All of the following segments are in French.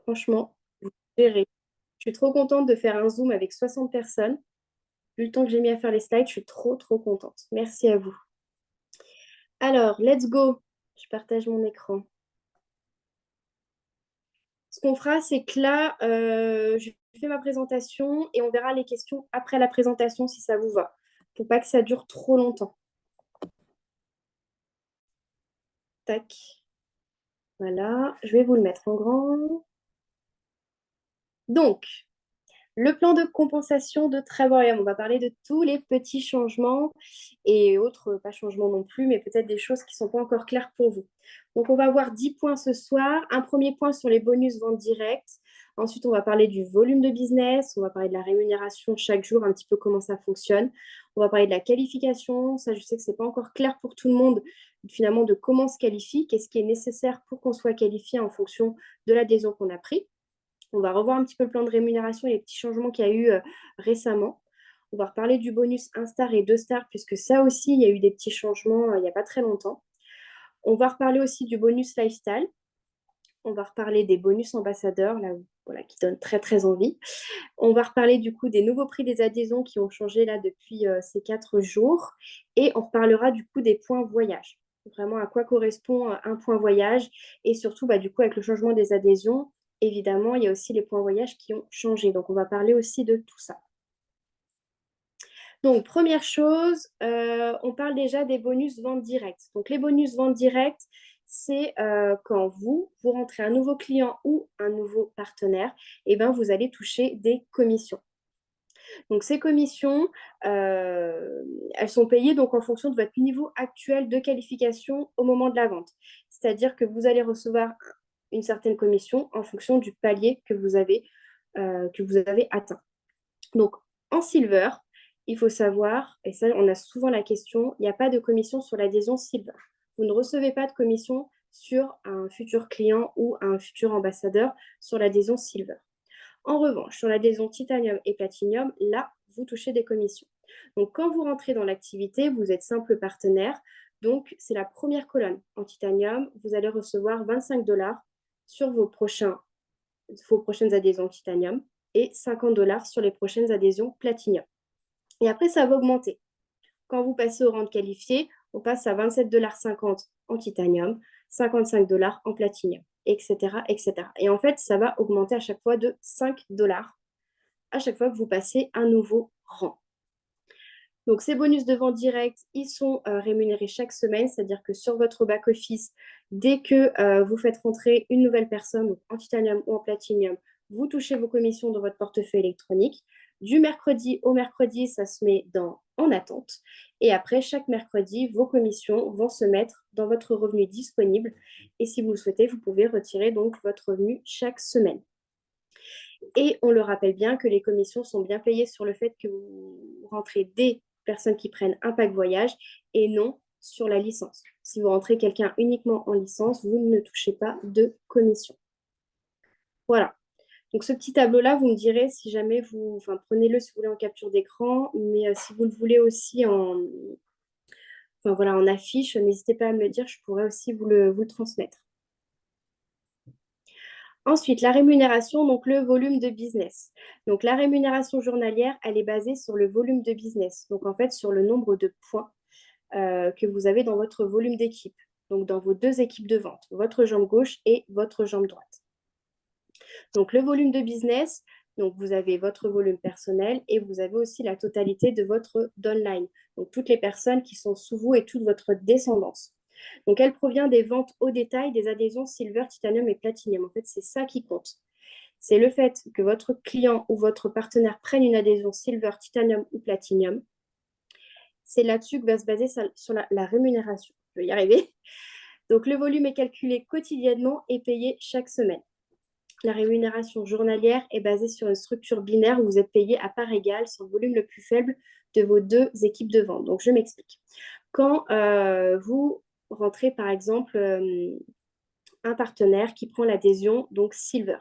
Franchement, vous verrez. Je suis trop contente de faire un Zoom avec 60 personnes. Vu le temps que j'ai mis à faire les slides, je suis trop, trop contente. Merci à vous. Alors, let's go. Je partage mon écran. Ce qu'on fera, c'est que là, je fais ma présentation et on verra les questions après la présentation si ça vous va. Faut pas que ça dure trop longtemps. Tac. Voilà, je vais vous le mettre en grand. Donc, le plan de compensation de Travarium, on va parler de tous les petits changements et autres, pas changements non plus, mais peut-être des choses qui ne sont pas encore claires pour vous. Donc, on va voir 10 points ce soir. Un premier point sur les bonus vente directe. Ensuite, on va parler du volume de business. On va parler de la rémunération chaque jour, un petit peu comment ça fonctionne. On va parler de la qualification. Ça, je sais que ce n'est pas encore clair pour tout le monde, finalement, de comment on se qualifie, qu'est-ce qui est nécessaire pour qu'on soit qualifié en fonction de l'adhésion qu'on a pris. On va revoir un petit peu le plan de rémunération et les petits changements qu'il y a eu récemment. On va reparler du bonus 1 star et 2 stars, puisque ça aussi, il y a eu des petits changements il n'y a pas très longtemps. On va reparler aussi du bonus lifestyle. On va reparler des bonus ambassadeurs, là, voilà, qui donnent très, très envie. On va reparler du coup des nouveaux prix des adhésions qui ont changé là depuis ces 4 jours. Et on reparlera du coup des points voyage. Vraiment à quoi correspond un point voyage. Et surtout, bah, du coup, avec le changement des adhésions, évidemment, il y a aussi les points voyage qui ont changé. Donc, on va parler aussi de tout ça. Donc, première chose, on parle déjà des bonus vente directe. Donc, les bonus vente directe, c'est quand vous rentrez un nouveau client ou un nouveau partenaire, et ben, vous allez toucher des commissions. Donc, ces commissions, elles sont payées donc, en fonction de votre niveau actuel de qualification au moment de la vente. C'est-à-dire que vous allez recevoir une certaine commission en fonction du palier que vous avez atteint. Donc, en silver, il faut savoir, et ça, on a souvent la question, il n'y a pas de commission sur l'adhésion silver. Vous ne recevez pas de commission sur un futur client ou un futur ambassadeur sur l'adhésion silver. En revanche, sur l'adhésion titanium et platinum, là, vous touchez des commissions. Donc, quand vous rentrez dans l'activité, vous êtes simple partenaire. Donc, c'est la première colonne. En titanium, vous allez recevoir 25 $ sur vos prochaines adhésions titanium et 50 $ sur les prochaines adhésions platinium. Et après, ça va augmenter. Quand vous passez au rang de qualifié, on passe à 27,50 $ en titanium, 55 $ en platinium, etc., etc. Et en fait, ça va augmenter à chaque fois de 5 $ à chaque fois que vous passez un nouveau rang. Donc, ces bonus de vente directe, ils sont rémunérés chaque semaine, c'est-à-dire que sur votre back-office, dès que vous faites rentrer une nouvelle personne, donc en titanium ou en platinium, vous touchez vos commissions dans votre portefeuille électronique. Du mercredi au mercredi, ça se met en attente. Et après, chaque mercredi, vos commissions vont se mettre dans votre revenu disponible. Et si vous le souhaitez, vous pouvez retirer donc votre revenu chaque semaine. Et on le rappelle bien que les commissions sont bien payées sur le fait que vous rentrez des personnes qui prennent un pack voyage et non sur la licence. Si vous rentrez quelqu'un uniquement en licence, vous ne touchez pas de commission. Voilà. Donc ce petit tableau-là, vous me direz si jamais vous, enfin prenez-le si vous voulez en capture d'écran, mais si vous le voulez aussi en affiche, n'hésitez pas à me le dire, je pourrais aussi vous le transmettre. Ensuite, la rémunération, donc le volume de business. Donc la rémunération journalière, elle est basée sur le volume de business. Donc en fait, sur le nombre de points que vous avez dans votre volume d'équipe. Donc dans vos 2 équipes de vente, votre jambe gauche et votre jambe droite. Donc le volume de business, donc vous avez votre volume personnel et vous avez aussi la totalité de votre downline. Donc toutes les personnes qui sont sous vous et toute votre descendance. Donc, elle provient des ventes au détail des adhésions silver, titanium et platinum. En fait, c'est ça qui compte. C'est le fait que votre client ou votre partenaire prenne une adhésion silver, titanium ou platinum. C'est là-dessus que va se baser sur la rémunération. Je vais y arriver. Donc, le volume est calculé quotidiennement et payé chaque semaine. La rémunération journalière est basée sur une structure binaire où vous êtes payé à part égale sur le volume le plus faible de vos 2 équipes de vente. Donc, je m'explique. Quand vous rentrez, par exemple, un partenaire qui prend l'adhésion, donc Silver.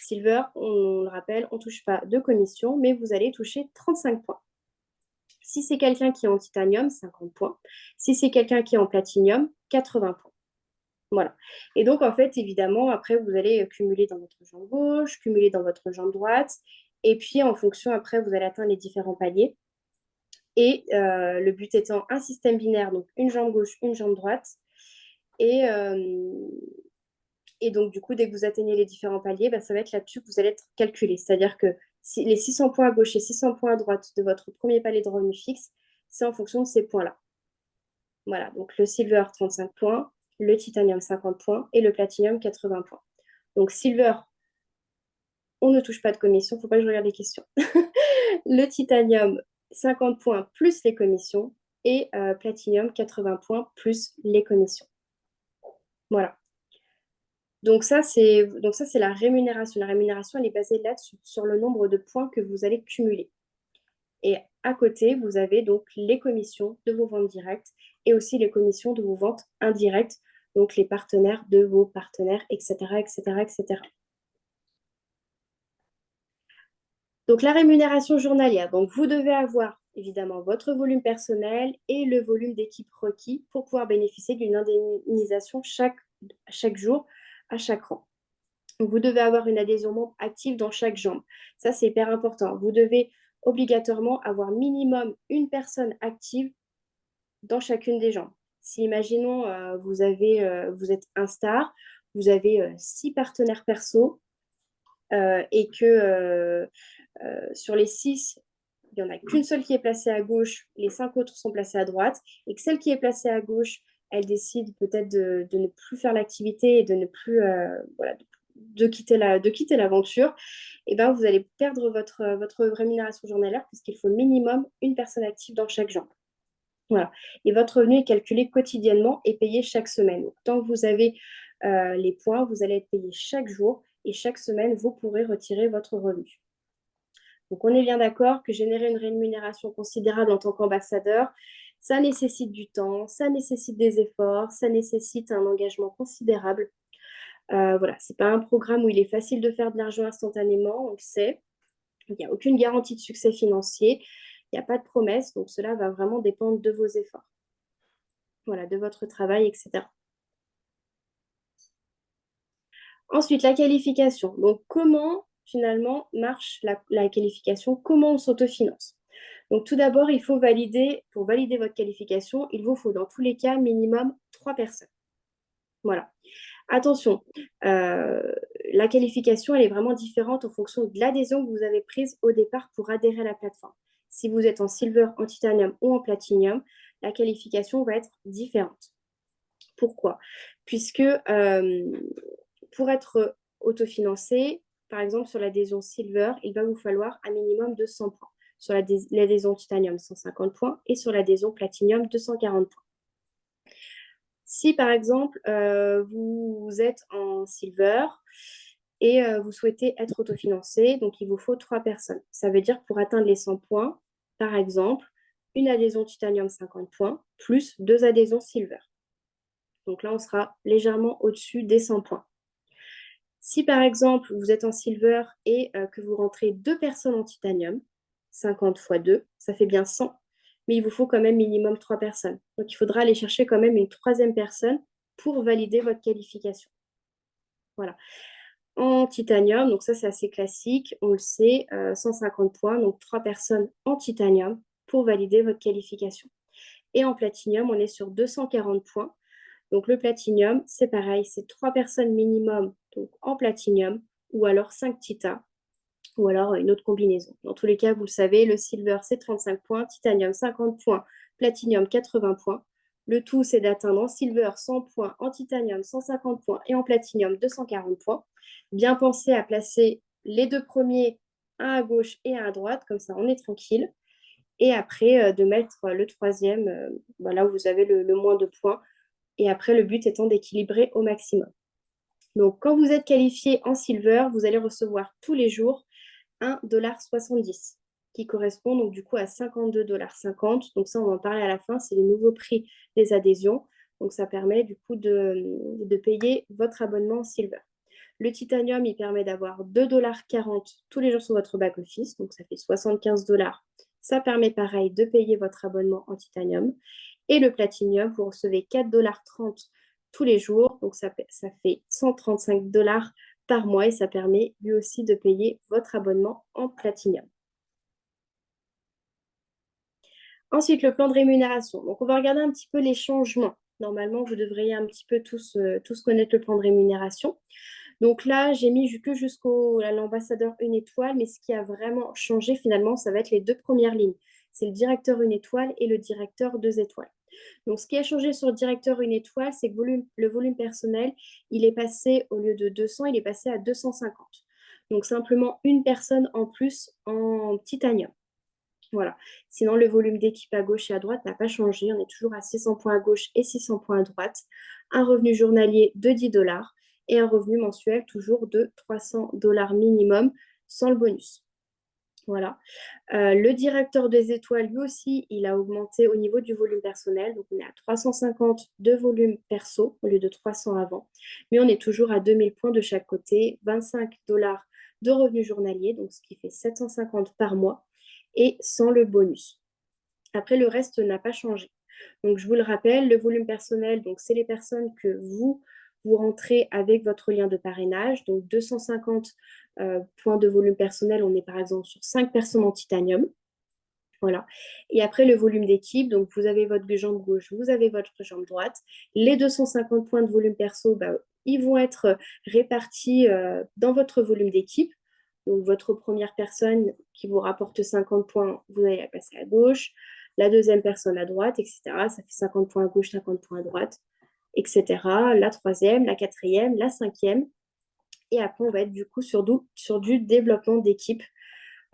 Silver, on le rappelle, on ne touche pas de commission, mais vous allez toucher 35 points. Si c'est quelqu'un qui est en titanium, 50 points. Si c'est quelqu'un qui est en platinium, 80 points. Voilà. Et donc, en fait, évidemment, après, vous allez cumuler dans votre jambe gauche, cumuler dans votre jambe droite. Et puis, en fonction, après, vous allez atteindre les différents paliers. Et le but étant un système binaire, donc une jambe gauche, une jambe droite. Et, et donc, du coup, dès que vous atteignez les différents paliers, bah, ça va être là-dessus que vous allez être calculé. C'est-à-dire que si les 600 points à gauche et 600 points à droite de votre premier palier de revenu fixe, c'est en fonction de ces points-là. Voilà, donc le silver, 35 points, le titanium, 50 points et le platinum, 80 points. Donc, silver, on ne touche pas de commission, il ne faut pas que je regarde les questions. Le titanium, 50 points plus les commissions et platinum, 80 points plus les commissions. Voilà. Donc ça, c'est la rémunération. La rémunération, elle est basée là-dessus, sur le nombre de points que vous allez cumuler. Et à côté, vous avez donc les commissions de vos ventes directes et aussi les commissions de vos ventes indirectes, donc les partenaires de vos partenaires, etc., etc., etc. Donc la rémunération journalière. Donc vous devez avoir évidemment votre volume personnel et le volume d'équipe requis pour pouvoir bénéficier d'une indemnisation chaque jour à chaque rang. Vous devez avoir une adhésion membre active dans chaque jambe. Ça, c'est hyper important. Vous devez obligatoirement avoir minimum une personne active dans chacune des jambes. Si, imaginons, vous êtes un star, vous avez 6 partenaires perso et que sur les 6, il n'y en a qu'une seule qui est placée à gauche, les 5 autres sont placés à droite, et que celle qui est placée à gauche, elle décide peut-être de ne plus faire l'activité et de ne plus voilà, de quitter l'aventure, et ben vous allez perdre votre rémunération journalière puisqu'il faut minimum une personne active dans chaque jambe. Voilà. Et votre revenu est calculé quotidiennement et payé chaque semaine. Donc, tant que vous avez les points, vous allez être payé chaque jour et chaque semaine, vous pourrez retirer votre revenu. Donc, on est bien d'accord que générer une rémunération considérable en tant qu'ambassadeur, ça nécessite du temps, ça nécessite des efforts, ça nécessite un engagement considérable. Voilà, ce n'est pas un programme où il est facile de faire de l'argent instantanément, on le sait. Il n'y a aucune garantie de succès financier, il n'y a pas de promesse, donc cela va vraiment dépendre de vos efforts. Voilà, de votre travail, etc. Ensuite, la qualification. Donc, comment finalement marche la qualification? Comment on s'autofinance? Donc, tout d'abord, il faut valider, pour valider votre qualification, il vous faut dans tous les cas minimum 3 personnes. Voilà. Attention, la qualification, elle est vraiment différente en fonction de l'adhésion que vous avez prise au départ pour adhérer à la plateforme. Si vous êtes en silver, en titanium ou en platinum, la qualification va être différente. Pourquoi? Puisque pour être autofinancé, par exemple sur l'adhésion silver, il va vous falloir un minimum de 100 points. Sur l'adhésion titanium, 150 points et sur l'adhésion platinum, 240 points. Si par exemple, vous êtes en silver et vous souhaitez être autofinancé, donc il vous faut 3 personnes. Ça veut dire pour atteindre les 100 points, par exemple, une adhésion titanium 50 points plus 2 adhésions silver. Donc là, on sera légèrement au-dessus des 100 points. Si par exemple, vous êtes en silver et que vous rentrez 2 personnes en titanium, 50 x 2, ça fait bien 100, mais il vous faut quand même minimum 3 personnes. Donc il faudra aller chercher quand même une 3e personne pour valider votre qualification. Voilà. En titanium, donc ça c'est assez classique, on le sait, 150 points, donc 3 personnes en titanium pour valider votre qualification. Et en platinium, on est sur 240 points. Donc le platinium, c'est pareil, c'est 3 personnes minimum donc en platinium ou alors 5 titas ou alors une autre combinaison. Dans tous les cas, vous le savez, le silver, c'est 35 points, titanium, 50 points, platinium, 80 points. Le tout, c'est d'atteindre en silver 100 points, en titanium 150 points et en platinium 240 points. Bien penser à placer les 2 premiers, un à gauche et un à droite, comme ça on est tranquille. Et après, de mettre le 3e là où vous avez le moins de points. Et après, le but étant d'équilibrer au maximum. Donc, quand vous êtes qualifié en silver, vous allez recevoir tous les jours 1,70 $, qui correspond donc du coup à 52,50 $. Donc ça, on va en parler à la fin, c'est le nouveau prix des adhésions. Donc ça permet du coup de payer votre abonnement en silver. Le titanium, il permet d'avoir 2,40 $ tous les jours sur votre back-office, donc ça fait 75 $. Ça permet pareil de payer votre abonnement en titanium. Et le platinium, vous recevez 4,30 $ tous les jours. Donc, ça fait 135 dollars par mois et ça permet lui aussi de payer votre abonnement en Platinum. Ensuite, le plan de rémunération. Donc, on va regarder un petit peu les changements. Normalement, vous devriez un petit peu tous connaître le plan de rémunération. Donc là, j'ai mis que à l'ambassadeur une étoile, mais ce qui a vraiment changé finalement, ça va être les deux premières lignes. C'est le directeur une étoile et le directeur deux étoiles. Donc, ce qui a changé sur le directeur une étoile, c'est que le volume personnel, il est passé, au lieu de 200, il est passé à 250. Donc, simplement une personne en plus en titanium. Voilà. Sinon, le volume d'équipe à gauche et à droite n'a pas changé. On est toujours à 600 points à gauche et 600 points à droite. Un revenu journalier de 10 dollars et un revenu mensuel toujours de 300 dollars minimum sans le bonus. Voilà. Le directeur des étoiles, lui aussi, il a augmenté au niveau du volume personnel. Donc, on est à 350 de volume perso au lieu de 300 avant. Mais on est toujours à 2000 points de chaque côté, 25 dollars de revenus journaliers, donc ce qui fait 750 par mois et sans le bonus. Après, le reste n'a pas changé. Donc, je vous le rappelle, le volume personnel, donc c'est les personnes que vous rentrez avec votre lien de parrainage. Donc, 250 points de volume personnel, on est par exemple sur 5 personnes en titanium. Voilà. Et après, le volume d'équipe, donc vous avez votre jambe gauche, vous avez votre jambe droite. Les 250 points de volume perso, ils vont être répartis dans votre volume d'équipe. Donc, votre première personne qui vous rapporte 50 points, vous allez la passer à gauche. La deuxième personne à droite, etc. Ça fait 50 points à gauche, 50 points à droite, etc. La troisième, la quatrième, la cinquième. Et après, on va être du coup sur du développement d'équipe.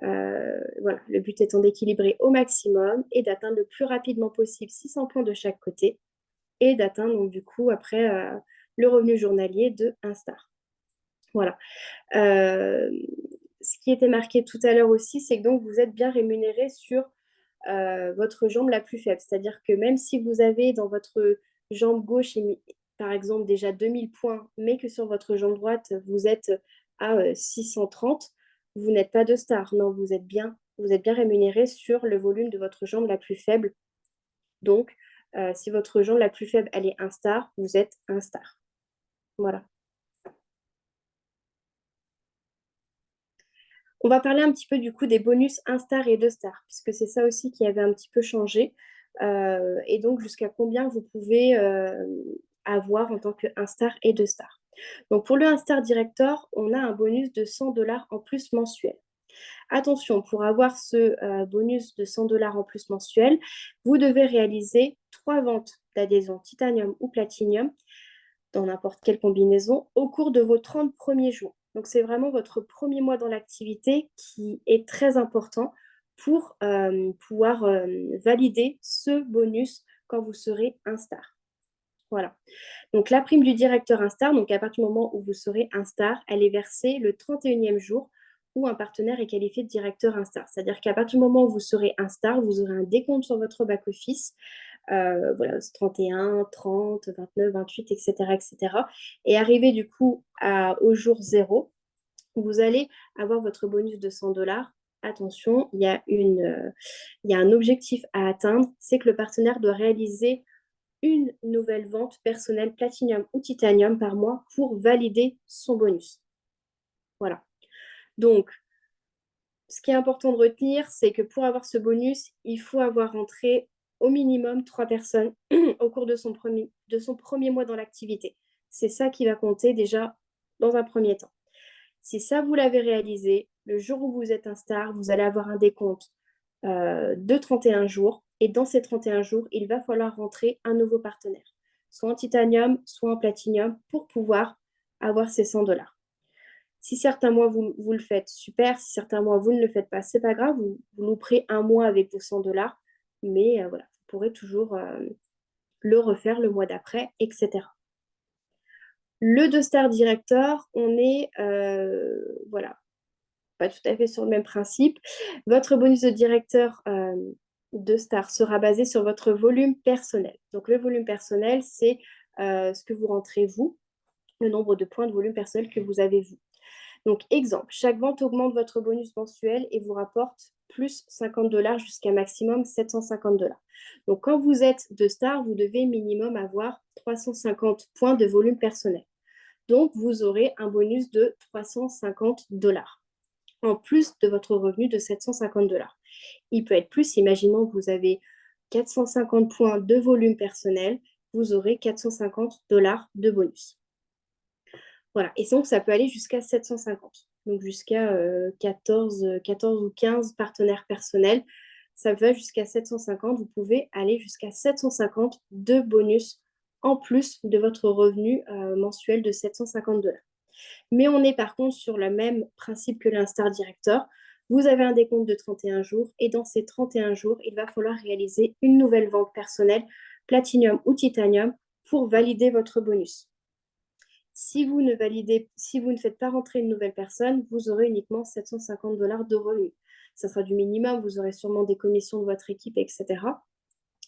Voilà, le but étant d'équilibrer au maximum et d'atteindre le plus rapidement possible 600 points de chaque côté et d'atteindre donc du coup après le revenu journalier de 1 star. Voilà. Ce qui était marqué tout à l'heure aussi, c'est que donc vous êtes bien rémunéré sur votre jambe la plus faible. C'est-à-dire que même si vous avez dans votre jambe gauche, par exemple, déjà 2000 points, mais que sur votre jambe droite, vous êtes à 630, vous n'êtes pas de star. Non, vous êtes bien rémunéré sur le volume de votre jambe la plus faible. Donc, si votre jambe la plus faible, elle est 1 star, vous êtes 1 star. Voilà. On va parler un petit peu du coup des bonus 1 star et 2 stars, puisque c'est ça aussi qui avait un petit peu changé. Et donc, jusqu'à combien vous pouvez avoir en tant que 1 star et 2 stars. Donc, pour le 1 star director, on a un bonus de 100 dollars en plus mensuel. Attention, pour avoir ce bonus de 100 dollars en plus mensuel, vous devez réaliser 3 ventes d'adhésion titanium ou platinium dans n'importe quelle combinaison au cours de vos 30 premiers jours. Donc, c'est vraiment votre premier mois dans l'activité qui est très important pour pouvoir valider ce bonus quand vous serez 1 star. Voilà. Donc, la prime du directeur 1 star, donc à partir du moment où vous serez 1 star, elle est versée le 31e jour où un partenaire est qualifié de directeur 1 star. C'est-à-dire qu'à partir du moment où vous serez 1 star, vous aurez un décompte sur votre back-office. Voilà, 31, 30, 29, 28, etc., etc. Et arrivé du coup au jour 0, vous allez avoir votre bonus de 100 dollars. Attention, il y a un objectif à atteindre, c'est que le partenaire doit réaliser une nouvelle vente personnelle Platinum ou Titanium par mois pour valider son bonus. Voilà. Donc, ce qui est important de retenir, c'est que pour avoir ce bonus, il faut avoir rentré au minimum 3 personnes au cours de son premier mois dans l'activité. C'est ça qui va compter déjà dans un premier temps. Si ça, vous l'avez réalisé, le jour où vous êtes un star, vous allez avoir un décompte de 31 jours. Et dans ces 31 jours, il va falloir rentrer un nouveau partenaire, soit en titanium, soit en platinium, pour pouvoir avoir ces 100 dollars. Si certains mois, vous le faites, super. Si certains mois, vous ne le faites pas, c'est pas grave. Vous louperez un mois avec vos 100 dollars. Mais voilà, vous pourrez toujours le refaire le mois d'après, etc. Le 2-star director, on est, voilà, pas tout à fait sur le même principe. Votre bonus de directeur 2 stars sera basé sur votre volume personnel. Donc, le volume personnel, c'est ce que vous rentrez vous, le nombre de points de volume personnel que vous avez vous. Donc, exemple, chaque vente augmente votre bonus mensuel et vous rapporte plus 50 dollars jusqu'à maximum 750 dollars. Donc, quand vous êtes 2 stars, vous devez minimum avoir 350 points de volume personnel. Donc, vous aurez un bonus de 350 $ en plus de votre revenu de 750 $. Il peut être plus, imaginons que vous avez 450 points de volume personnel, vous aurez 450 $ de bonus. Voilà, et donc ça peut aller jusqu'à 750, donc jusqu'à 14 ou 15 partenaires personnels. Ça va jusqu'à 750, vous pouvez aller jusqu'à 750 de bonus en plus de votre revenu mensuel de 750 $. Mais on est par contre sur le même principe que l'Instar Director. Vous avez un décompte de 31 jours et dans ces 31 jours, il va falloir réaliser une nouvelle vente personnelle, Platinum ou Titanium, pour valider votre bonus. Si vous ne faites pas rentrer une nouvelle personne, vous aurez uniquement 750 $ de revenus. Ça sera du minimum, vous aurez sûrement des commissions de votre équipe, etc.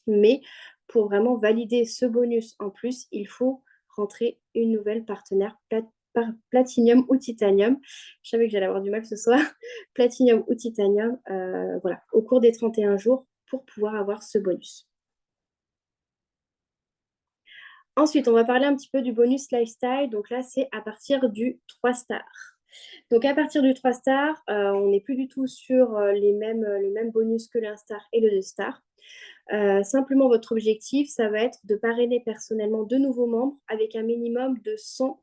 Mais pour vraiment valider ce bonus en plus, il faut rentrer une nouvelle partenaire Platinum ou Titanium. Je savais que j'allais avoir du mal ce soir. Platinum ou Titanium, voilà, au cours des 31 jours pour pouvoir avoir ce bonus. Ensuite, on va parler un petit peu du bonus lifestyle. Donc là, c'est à partir du 3 stars. Donc à partir du 3 stars, on n'est plus du tout sur les mêmes bonus que l'1 star et le 2 stars. Simplement, votre objectif, ça va être de parrainer personnellement de nouveaux membres avec un minimum de 100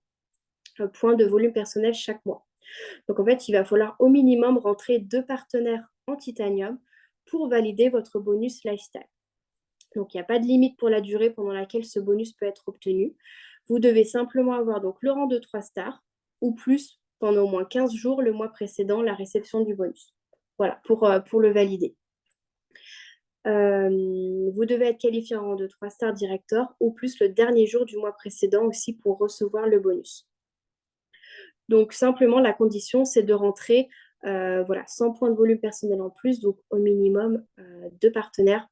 points de volume personnel chaque mois. Donc en fait, il va falloir au minimum rentrer 2 partenaires en titanium pour valider votre bonus lifestyle. Donc il n'y a pas de limite pour la durée pendant laquelle ce bonus peut être obtenu. Vous devez simplement avoir donc le rang de 3 stars ou plus pendant au moins 15 jours le mois précédent la réception du bonus. Voilà, pour le valider. Vous devez être qualifié en rang de 3 stars director ou plus le dernier jour du mois précédent aussi pour recevoir le bonus. Donc simplement la condition c'est de rentrer 100 points de volume personnel en plus, donc au minimum 2 partenaires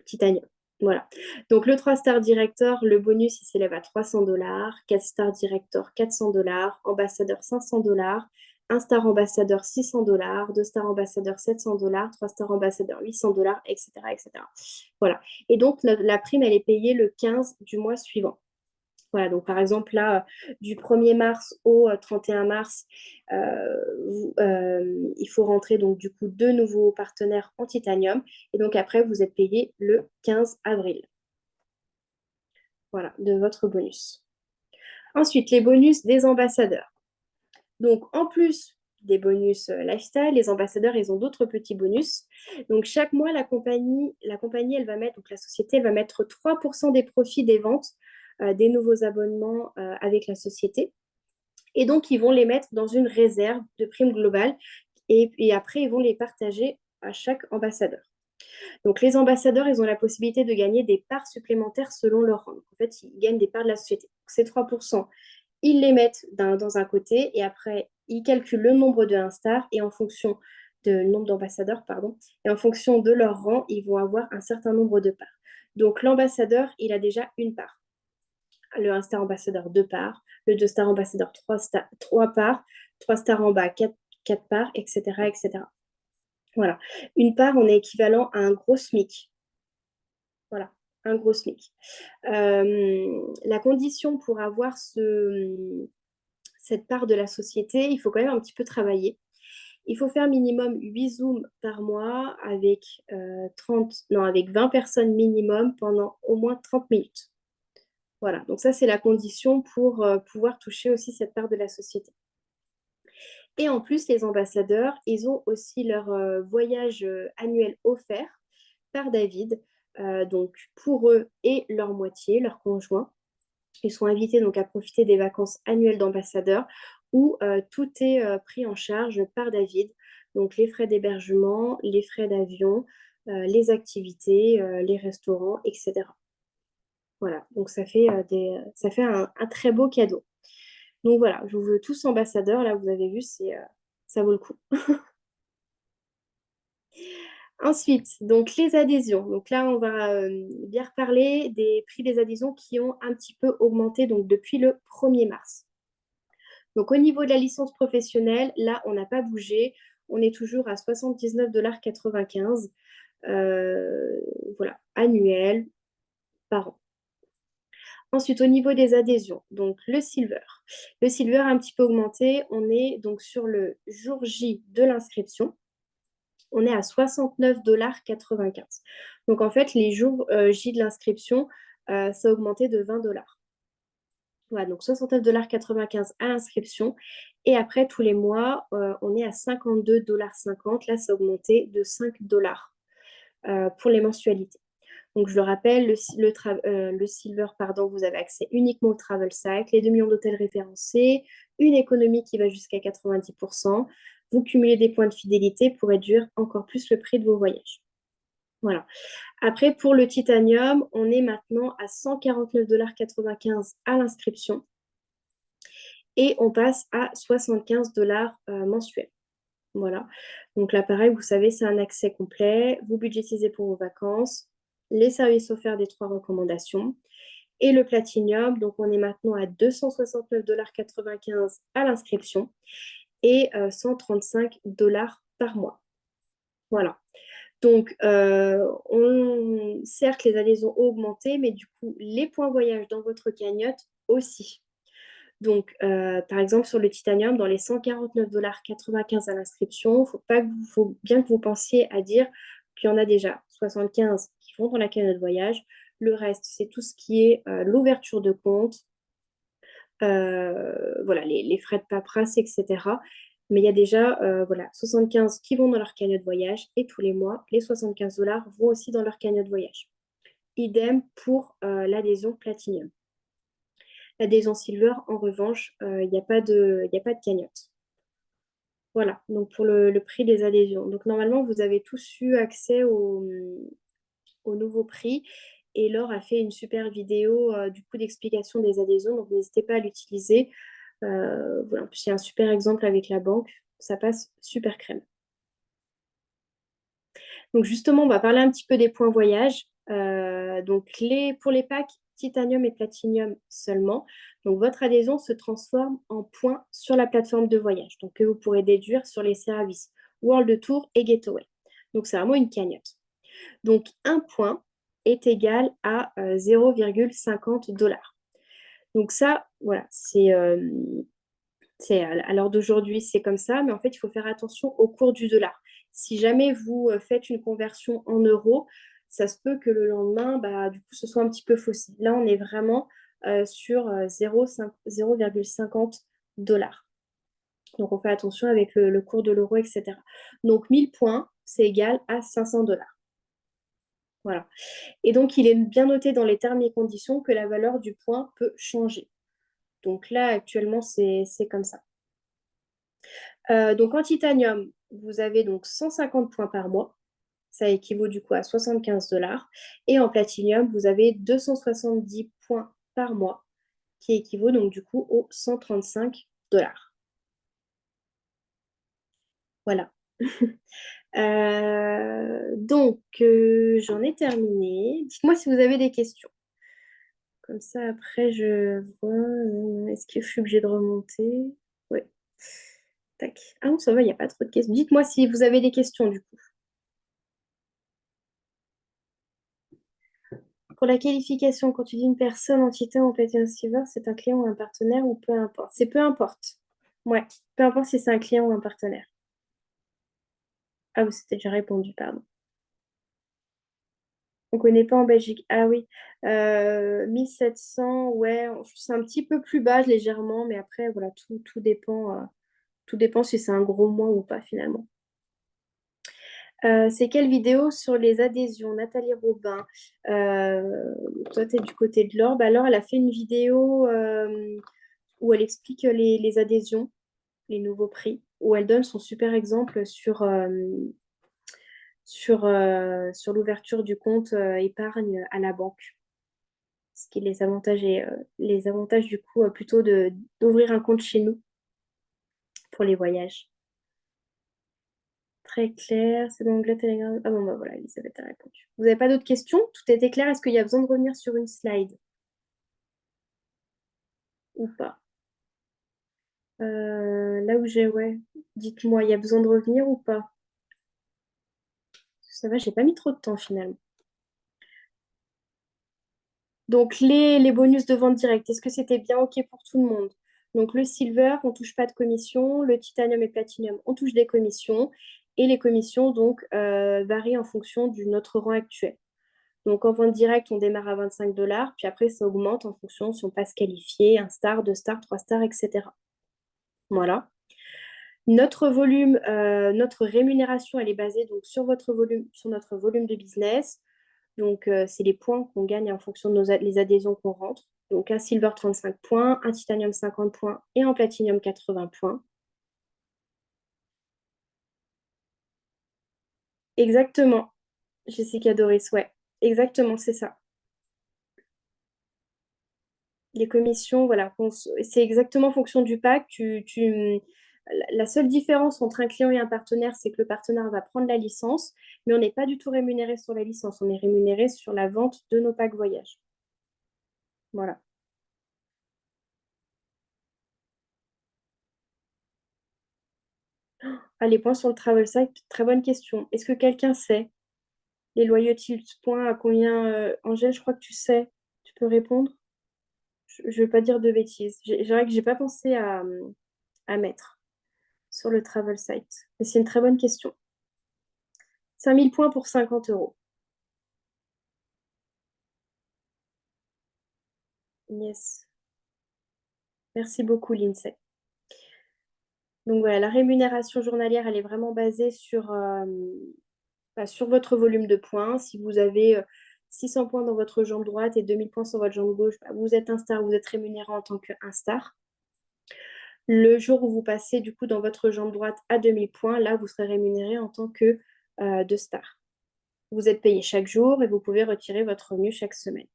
Titanium. Voilà. Donc le 3 star director, le bonus il s'élève à 300 $, 4 star director 400 $, ambassadeur 500 $, 1 star ambassadeur 600 $, 2 star ambassadeur 700 $, 3 star ambassadeur 800 $, etc., etc. Voilà. Et donc la prime elle est payée le 15 du mois suivant. Voilà, donc par exemple, là, du 1er mars au 31 mars, il faut rentrer donc du coup 2 nouveaux partenaires en titanium. Et donc après, vous êtes payé le 15 avril. Voilà, de votre bonus. Ensuite, les bonus des ambassadeurs. Donc en plus des bonus lifestyle, les ambassadeurs, ils ont d'autres petits bonus. Donc chaque mois, la compagnie, elle va mettre, donc la société, elle va mettre 3% des profits des ventes des nouveaux abonnements avec la société. Et donc, ils vont les mettre dans une réserve de primes globales et après, ils vont les partager à chaque ambassadeur. Donc, les ambassadeurs, ils ont la possibilité de gagner des parts supplémentaires selon leur rang. En fait, ils gagnent des parts de la société. Donc, ces 3%, ils les mettent dans un côté et après, ils calculent le nombre de 1 star et en fonction de nombre d'ambassadeurs, pardon, et en fonction de leur rang, ils vont avoir un certain nombre de parts. Donc, l'ambassadeur, il a déjà une part. Le 1 star ambassadeur 2 parts, le 2 star ambassadeur 3 parts, 3 stars en bas 4 parts, etc., etc. Voilà. Une part, on est équivalent à un gros SMIC. Voilà, un gros SMIC. La condition pour avoir cette part de la société, il faut quand même un petit peu travailler. Il faut faire minimum 8 Zooms par mois avec 20 personnes minimum pendant au moins 30 minutes. Voilà, donc ça, c'est la condition pour pouvoir toucher aussi cette part de la société. Et en plus, les ambassadeurs, ils ont aussi leur voyage annuel offert par David, donc pour eux et leur moitié, leur conjoint. Ils sont invités donc à profiter des vacances annuelles d'ambassadeurs où tout est pris en charge par David. Donc les frais d'hébergement, les frais d'avion, les activités, les restaurants, etc. Voilà, donc ça fait un très beau cadeau. Donc voilà, je vous veux tous ambassadeurs. Là, vous avez vu, ça vaut le coup. Ensuite, donc les adhésions. Donc là, on va bien reparler des prix des adhésions qui ont un petit peu augmenté donc, depuis le 1er mars. Donc au niveau de la licence professionnelle, là, on n'a pas bougé. On est toujours à 79,95 $, voilà, annuel par an. Ensuite, au niveau des adhésions, donc le silver. Le silver a un petit peu augmenté. On est donc sur le jour J de l'inscription. On est à 69,95 $. Donc en fait, les jours J de l'inscription, ça a augmenté de 20 $. Voilà, donc 69,95 $ à l'inscription. Et après, tous les mois, on est à 52,50 $. Là, ça a augmenté de 5 $ pour les mensualités. Donc, je le rappelle, le silver, pardon, vous avez accès uniquement au travel site, les 2 millions d'hôtels référencés, une économie qui va jusqu'à 90%. Vous cumulez des points de fidélité pour réduire encore plus le prix de vos voyages. Voilà. Après, pour le titanium, on est maintenant à 149,95 $ à l'inscription et on passe à 75 $ mensuels. Voilà. Donc là, pareil, vous savez, c'est un accès complet. Vous budgétisez pour vos vacances, les services offerts des 3 recommandations. Et le platinium, donc on est maintenant à 269,95 $ à l'inscription et 135 $ par mois. Voilà. Donc, certes, les adhésions ont augmenté, mais du coup, les points voyage dans votre cagnotte aussi. Donc, par exemple, sur le titanium, dans les 149,95 $ à l'inscription, faut bien que vous pensiez à dire qu'il y en a déjà 75 qui vont dans la cagnotte voyage. Le reste, c'est tout ce qui est l'ouverture de compte, voilà, les frais de paperasse, etc. Mais il y a déjà voilà, 75 qui vont dans leur cagnotte voyage et tous les mois, les 75 $ vont aussi dans leur cagnotte voyage. Idem pour l'adhésion Platinum. L'adhésion Silver, en revanche, il n'y a pas de cagnotte. Voilà, donc pour le prix des adhésions. Donc normalement, vous avez tous eu accès au nouveau prix. Et Laure a fait une super vidéo du coup d'explication des adhésions, donc n'hésitez pas à l'utiliser. Voilà, c'est un super exemple avec la banque, ça passe super crème. Donc justement, on va parler un petit peu des points voyage. Donc pour les packs titanium et platinium seulement, donc votre adhésion se transforme en points sur la plateforme de voyage, donc que vous pourrez déduire sur les services World Tour et Getaway. Donc c'est vraiment une cagnotte. Donc un point est égal à 0,50 $. Donc ça, voilà, à l'heure d'aujourd'hui, c'est comme ça, mais en fait, il faut faire attention au cours du dollar. Si jamais vous faites une conversion en euros, ça se peut que le lendemain, bah, du coup, ce soit un petit peu faussé. Là, on est vraiment sur 0,50 $. Donc, on fait attention avec le cours de l'euro, etc. Donc, 1000 points, c'est égal à 500 $. Voilà. Et donc, il est bien noté dans les termes et conditions que la valeur du point peut changer. Donc là, actuellement, c'est comme ça. Donc en titanium, vous avez donc 150 points par mois. Ça équivaut du coup à 75 $. Et en platinium, vous avez 270 points par mois, qui équivaut donc du coup aux 135 $. Voilà. J'en ai terminé. Dites-moi si vous avez des questions. Comme ça, après, je vois. Est-ce que je suis obligée de remonter? Oui. Tac. Ah non, ça va, il n'y a pas trop de questions. Dites-moi si vous avez des questions, du coup. Pour la qualification, quand tu dis une personne, entité ou un silver, c'est un client ou un partenaire ou peu importe? C'est peu importe. Ouais, peu importe si c'est un client ou un partenaire. Ah, vous c'était déjà répondu, pardon. On ne connaît pas en Belgique. Ah oui. 1700, ouais, c'est un petit peu plus bas légèrement, mais après, voilà, tout dépend si c'est un gros mois ou pas finalement. C'est quelle vidéo sur les adhésions? Nathalie Robin. Toi, tu es du côté de Laure. Bah, Laure, elle a fait une vidéo où elle explique les adhésions, les nouveaux prix, où elle donne son super exemple sur l'ouverture du compte épargne à la banque. Ce qui est les avantages du coup plutôt d'ouvrir un compte chez nous pour les voyages. Très clair, c'est dans l'onglet Telegram. Ah bon, bah voilà, Elisabeth a répondu. Vous n'avez pas d'autres questions? Tout était clair. Est-ce qu'il y a besoin de revenir sur une slide ou pas? Là où j'ai, ouais, dites-moi, il y a besoin de revenir ou pas? Ça va, j'ai pas mis trop de temps finalement. Donc, les bonus de vente directe, est-ce que c'était bien OK pour tout le monde? Donc, le silver, on ne touche pas de commission. Le titanium et platinum, on touche des commissions. Et les commissions, donc, varient en fonction de notre rang actuel. Donc, en vente directe, on démarre à 25 dollars. Puis après, ça augmente en fonction si on passe qualifié, un star, deux stars, trois stars, etc. Voilà. Notre volume, notre rémunération, elle est basée donc sur votre volume, sur notre volume de business. Donc, c'est les points qu'on gagne en fonction de les adhésions qu'on rentre. Donc, un silver 35 points, un titanium 50 points et un platinum 80 points. Exactement, Jessica Doris, ouais. Exactement, c'est ça. Les commissions, voilà, c'est exactement en fonction du pack. La seule différence entre un client et un partenaire, c'est que le partenaire va prendre la licence, mais on n'est pas du tout rémunéré sur la licence, on est rémunéré sur la vente de nos packs voyage. Voilà. Ah, les points sur le travel site, très bonne question. Est-ce que quelqu'un sait les loyalty points à combien, Angèle, je crois que tu sais. Tu peux répondre? Je ne veux pas dire de bêtises. C'est vrai que j'ai pas pensé à mettre sur le travel site. Mais c'est une très bonne question. 5000 points pour 50 euros. Yes. Merci beaucoup, Lindsay. Donc voilà, la rémunération journalière, elle est vraiment basée sur votre volume de points. Si vous avez 600 points dans votre jambe droite et 2000 points sur votre jambe gauche, bah, vous êtes un star, vous êtes rémunéré en tant qu'un star. Le jour où vous passez du coup dans votre jambe droite à 2000 points, là, vous serez rémunéré en tant que deux stars. Vous êtes payé chaque jour et vous pouvez retirer votre revenu chaque semaine.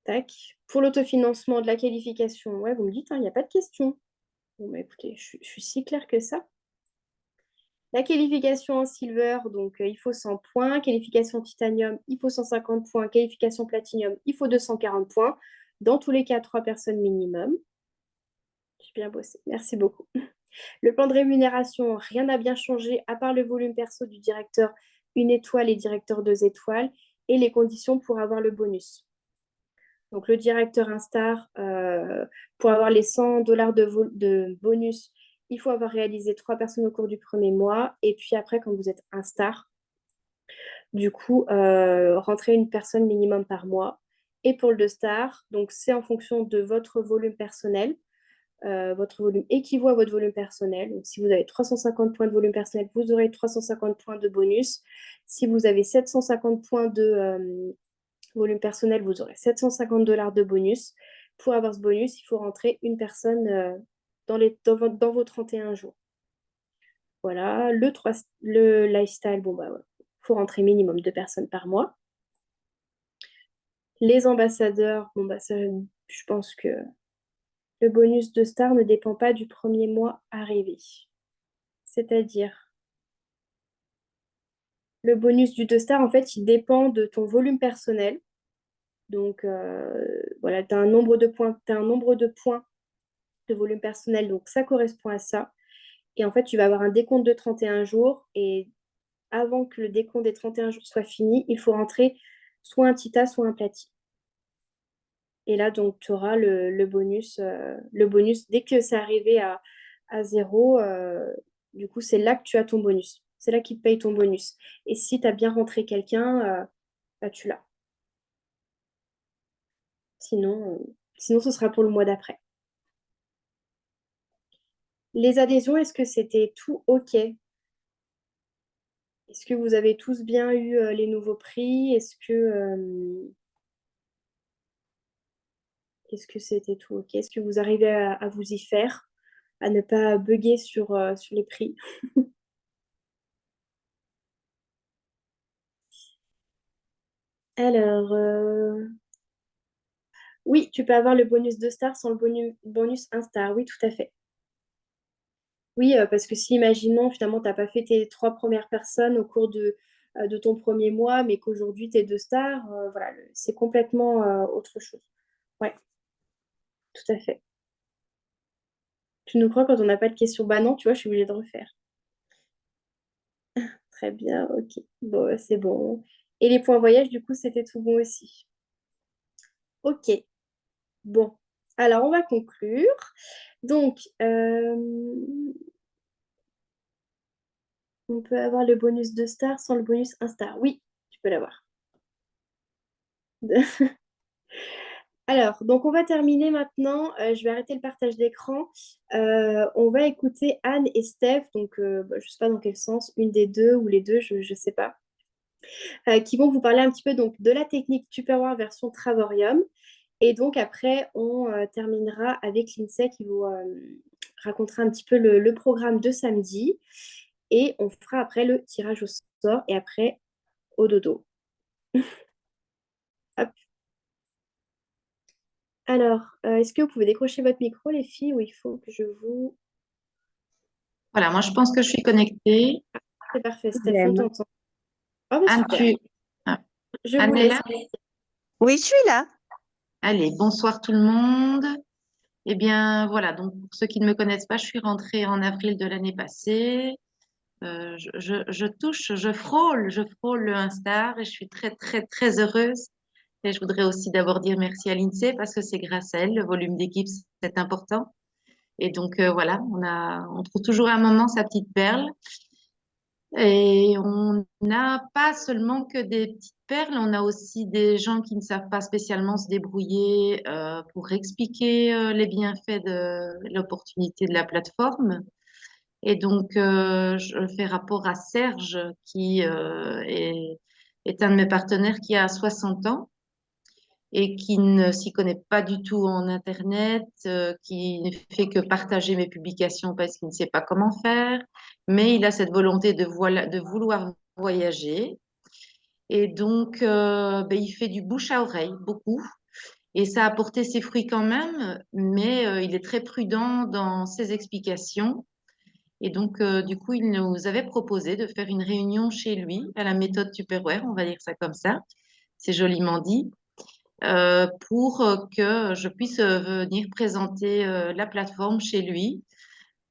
Tac. Pour l'autofinancement de la qualification, ouais, vous me dites, il n'y a pas de question. Bon, bah écoutez, je suis si claire que ça. La qualification en silver, donc il faut 100 points. Qualification titanium, il faut 150 points. Qualification platinum, il faut 240 points. Dans tous les cas, 3 personnes minimum. J'ai bien bossé. Merci beaucoup. Le plan de rémunération, rien n'a bien changé, à part le volume perso du directeur 1 étoile et directeur 2 étoiles, et les conditions pour avoir le bonus. Donc, le directeur Instar, pour avoir les 100 dollars de bonus, il faut avoir réalisé 3 personnes au cours du premier mois. Et puis après, quand vous êtes Instar, du coup, rentrer une personne minimum par mois. Et pour le 2 star, donc c'est en fonction de votre volume personnel. Votre volume équivaut à votre volume personnel. Donc, si vous avez 350 points de volume personnel, vous aurez 350 points de bonus. Si vous avez 750 points de volume personnel, vous aurez 750 dollars de bonus. Pour avoir ce bonus, il faut rentrer une personne dans vos 31 jours. Voilà, le lifestyle, bon bah, il faut rentrer minimum 2 personnes par mois. Les ambassadeurs, bon bah ça, je pense que le bonus de star ne dépend pas du premier mois arrivé. C'est-à-dire, le bonus du 2 star, en fait, il dépend de ton volume personnel. Donc, voilà, tu as un nombre de points, t'as un nombre de points de volume personnel, donc ça correspond à ça. Et en fait, tu vas avoir un décompte de 31 jours. Et avant que le décompte des 31 jours soit fini, il faut rentrer soit un Tita, soit un Plati. Et là, donc, tu auras le bonus. Le bonus, dès que c'est arrivé à zéro, du coup, c'est là que tu as ton bonus. C'est là qu'il te paye ton bonus. Et si tu as bien rentré quelqu'un, bah, tu l'as. Sinon, ce sera pour le mois d'après. Les adhésions, est-ce que c'était tout OK? Est-ce que vous avez tous bien eu les nouveaux prix? Est-ce que c'était tout OK? Est-ce que vous arrivez à vous y faire, à ne pas bugger sur les prix? Alors, oui, tu peux avoir le bonus 2 stars sans le bonus 1 star. Oui, tout à fait. Oui, parce que si, imaginons, finalement, tu n'as pas fait tes 3 premières personnes au cours de ton premier mois, mais qu'aujourd'hui, tu es 2 stars, voilà, c'est complètement autre chose. Ouais, tout à fait. Tu nous crois quand on n'a pas de questions? Bah non, tu vois, je suis obligée de refaire. Très bien, ok. Bon, bah, c'est bon. Et les points voyage, du coup, c'était tout bon aussi. Ok, bon. Alors, on va conclure. Donc, on peut avoir le bonus 2 stars sans le bonus 1 star. Oui, tu peux l'avoir. Alors, donc on va terminer maintenant. Je vais arrêter le partage d'écran. On va écouter Anne et Steph, donc je ne sais pas dans quel sens, une des deux ou les deux, je ne sais pas, qui vont vous parler un petit peu donc, de la technique Tupperware version Travarium. Et donc après, on terminera avec l'INSEE qui vous racontera un petit peu le programme de samedi. Et on fera après le tirage au sort et après au dodo. Hop. Alors, est-ce que vous pouvez décrocher votre micro, les filles, ou il faut que je vous... Voilà, moi je pense que je suis connectée. C'est parfait, Steph, on Problème. t'entend. Ah bah Anne, super, ah, je vous Anne est laisse. là? Oui, je suis là. Allez, bonsoir tout le monde. Eh bien, voilà, donc pour ceux qui ne me connaissent pas, je suis rentrée en avril de l'année passée. Je touche, je frôle le 1 star et je suis très, très, très heureuse. Et je voudrais aussi d'abord dire merci à l'INSEE parce que c'est grâce à elle, le volume d'équipe, c'est important. Et donc, voilà, on trouve toujours à un moment sa petite perle. Et on n'a pas seulement que des petites perles, on a aussi des gens qui ne savent pas spécialement se débrouiller pour expliquer les bienfaits de l'opportunité de la plateforme. Et donc, je fais rapport à Serge, qui est un de mes partenaires qui a 60 ans et qui ne s'y connaît pas du tout en Internet, qui ne fait que partager mes publications parce qu'il ne sait pas comment faire, mais il a cette volonté de vouloir voyager. Et donc, ben, il fait du bouche à oreille, beaucoup. Et ça a porté ses fruits quand même, mais il est très prudent dans ses explications. Et donc, du coup, il nous avait proposé de faire une réunion chez lui à la méthode Tupperware, on va dire ça comme ça. C'est joliment dit pour que je puisse venir présenter la plateforme chez lui.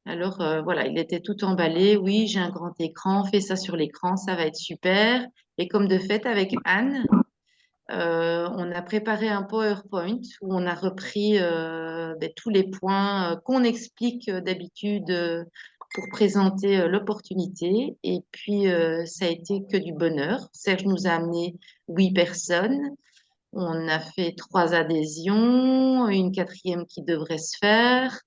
Alors voilà, il était tout emballé. Oui, j'ai un grand écran, fais ça sur l'écran, ça va être super. Et comme de fait, avec Anne, on a préparé un PowerPoint où on a repris ben, tous les points qu'on explique d'habitude pour présenter l'opportunité. Et puis, ça a été que du bonheur. Serge nous a amené 8 personnes. On a fait 3 adhésions, une quatrième qui devrait se faire.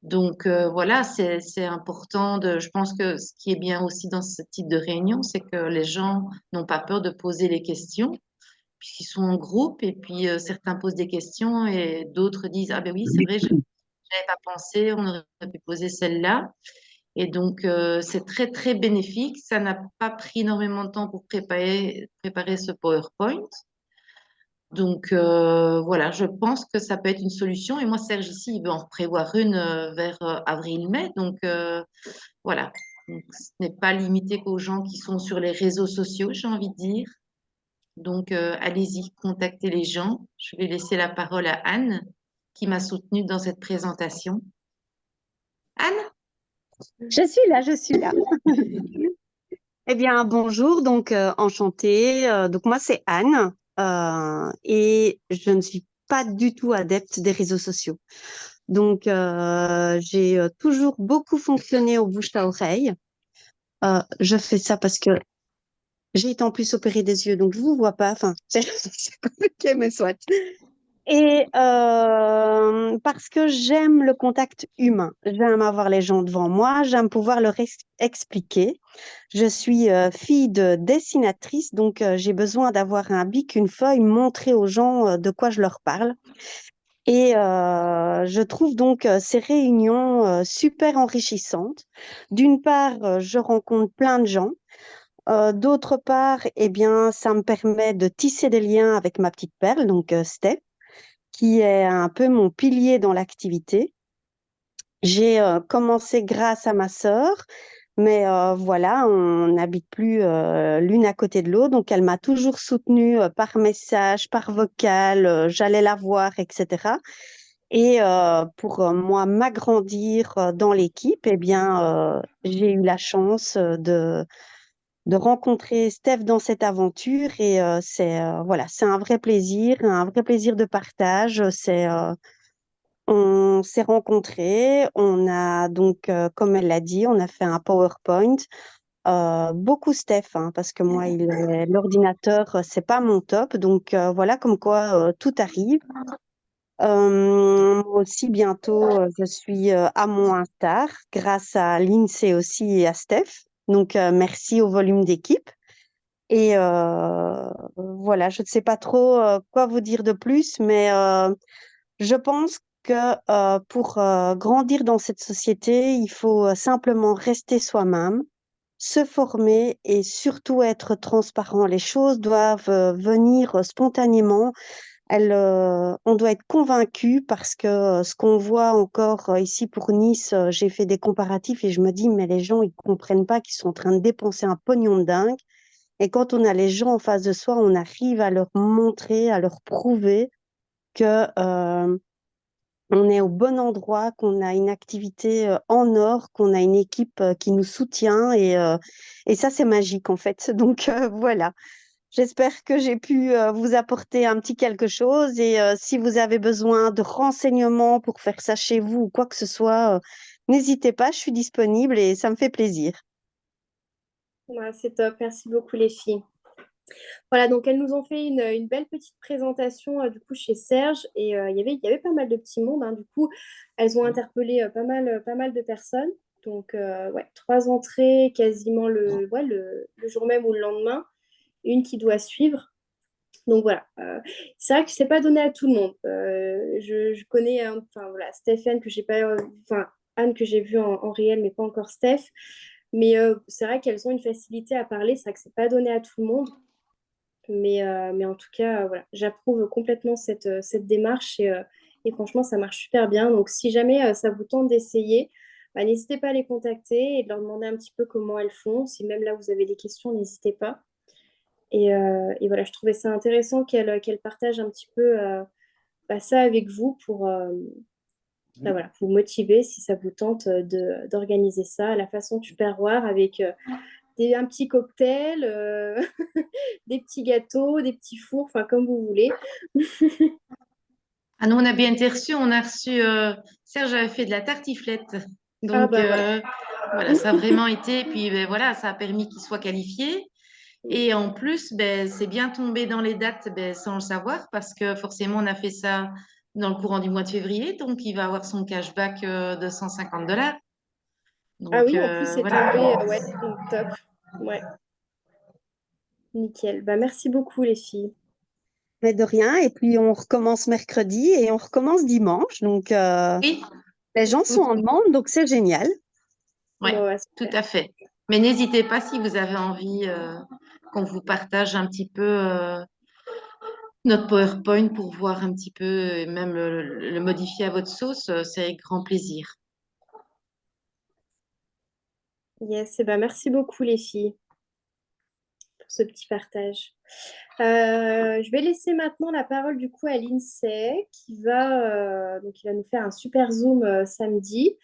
Donc voilà, c'est important je pense que ce qui est bien aussi dans ce type de réunion, c'est que les gens n'ont pas peur de poser les questions puisqu'ils sont en groupe et puis certains posent des questions et d'autres disent ah ben oui c'est vrai, je n'avais pas pensé, on aurait pu poser celle-là. Et donc c'est très très bénéfique. Ça n'a pas pris énormément de temps pour préparer ce PowerPoint. Donc voilà, je pense que ça peut être une solution. Et moi, Serge ici, il veut en prévoir une vers avril-mai. Donc voilà, donc, ce n'est pas limité qu'aux gens qui sont sur les réseaux sociaux, j'ai envie de dire. Donc allez-y, contactez les gens. Je vais laisser la parole à Anne, qui m'a soutenue dans cette présentation. Anne? Je suis là, je suis là. Eh bien, bonjour, donc enchantée. Donc moi, c'est Anne et je ne suis pas du tout adepte des réseaux sociaux. Donc, j'ai toujours beaucoup fonctionné au bouche à oreille. Je fais ça parce que j'ai été en plus opérée des yeux, donc je vous vois pas. Enfin, c'est compliqué, mais soit. Et parce que j'aime le contact humain, j'aime avoir les gens devant moi, j'aime pouvoir leur expliquer. Je suis fille de dessinatrice, donc j'ai besoin d'avoir un bic, une feuille, montrer aux gens de quoi je leur parle. Et je trouve donc ces réunions super enrichissantes. D'une part, je rencontre plein de gens. D'autre part, eh bien, ça me permet de tisser des liens avec ma petite perle, donc Steph, qui est un peu mon pilier dans l'activité. J'ai commencé grâce à ma sœur, mais voilà, on n'habite plus l'une à côté de l'autre, donc elle m'a toujours soutenue par message, par vocal, j'allais la voir, etc. Et pour moi m'agrandir dans l'équipe, eh bien, j'ai eu la chance de rencontrer Steph dans cette aventure et voilà, c'est un vrai plaisir de partage. On s'est rencontrés, on a donc, comme elle l'a dit, on a fait un PowerPoint. Beaucoup Steph, hein, parce que moi, l'ordinateur, c'est pas mon top. Donc voilà, comme quoi tout arrive. Moi aussi, bientôt, je suis à mon Intar, grâce à l'INSEE aussi et à Steph. Donc merci au volume d'équipe. Et voilà, je ne sais pas trop quoi vous dire de plus, mais je pense que pour grandir dans cette société, il faut simplement rester soi-même, se former et surtout être transparent. Les choses doivent venir spontanément. On doit être convaincu parce que ce qu'on voit encore ici pour Nice, j'ai fait des comparatifs et je me dis, mais les gens, ils comprennent pas qu'ils sont en train de dépenser un pognon de dingue. Et quand on a les gens en face de soi, on arrive à leur montrer, à leur prouver que on est au bon endroit, qu'on a une activité en or, qu'on a une équipe qui nous soutient et ça, c'est magique en fait. Donc voilà, j'espère que j'ai pu vous apporter un petit quelque chose et si vous avez besoin de renseignements pour faire ça chez vous ou quoi que ce soit, n'hésitez pas, je suis disponible et ça me fait plaisir. Ouais, c'est top. Merci beaucoup, les filles. Voilà, donc elles nous ont fait une belle petite présentation du coup chez Serge et il y avait pas mal de petits mondes, hein. Du coup, elles ont interpellé pas mal de personnes. Donc, ouais, 3 entrées quasiment le jour même ou le lendemain, une qui doit suivre. Donc voilà, c'est vrai que c'est pas donné à tout le monde. Je connais, enfin voilà, Stéphane que j'ai pas, enfin Anne que j'ai vue en réel, mais pas encore Steph. Mais c'est vrai qu'elles ont une facilité à parler. C'est vrai que c'est pas donné à tout le monde. Mais en tout cas, voilà, j'approuve complètement cette démarche et franchement, ça marche super bien. Donc, si jamais ça vous tente d'essayer, bah, n'hésitez pas à les contacter et de leur demander un petit peu comment elles font. Si même là, vous avez des questions, n'hésitez pas. Et voilà, je trouvais ça intéressant qu'elles partagent un petit peu bah, ça avec vous pour bah, voilà, vous motiver si ça vous tente d'organiser ça à la façon Tupperware avec un petit cocktail, des petits gâteaux, des petits fours, enfin comme vous voulez. Ah, nous, on a bien été reçus. On a reçu Serge avait fait de la tartiflette. Ah Donc, bah voilà. voilà, ça a vraiment été. Puis, ben, voilà, ça a permis qu'il soit qualifié. Et en plus, ben, c'est bien tombé dans les dates ben, sans le savoir parce que forcément, on a fait ça dans le courant du mois de février. Donc, il va avoir son cashback de 150 $. Ah Donc, oui, en plus c'est voilà. tombé, ouais, donc top. Ouais, nickel. Bah merci beaucoup les filles. Mais de rien, et puis on recommence mercredi et on recommence dimanche. Donc Oui, les gens tout, sont en demande, donc c'est génial. ouais, Bon, ouais, tout super. à fait. Mais n'hésitez pas si vous avez envie qu'on vous partage un petit peu notre PowerPoint pour voir un petit peu et même le modifier à votre sauce, c'est avec grand plaisir. Yes, et bah merci beaucoup les filles pour ce petit partage. Je vais laisser maintenant la parole du coup à l'INSEE qui va nous faire un super zoom samedi.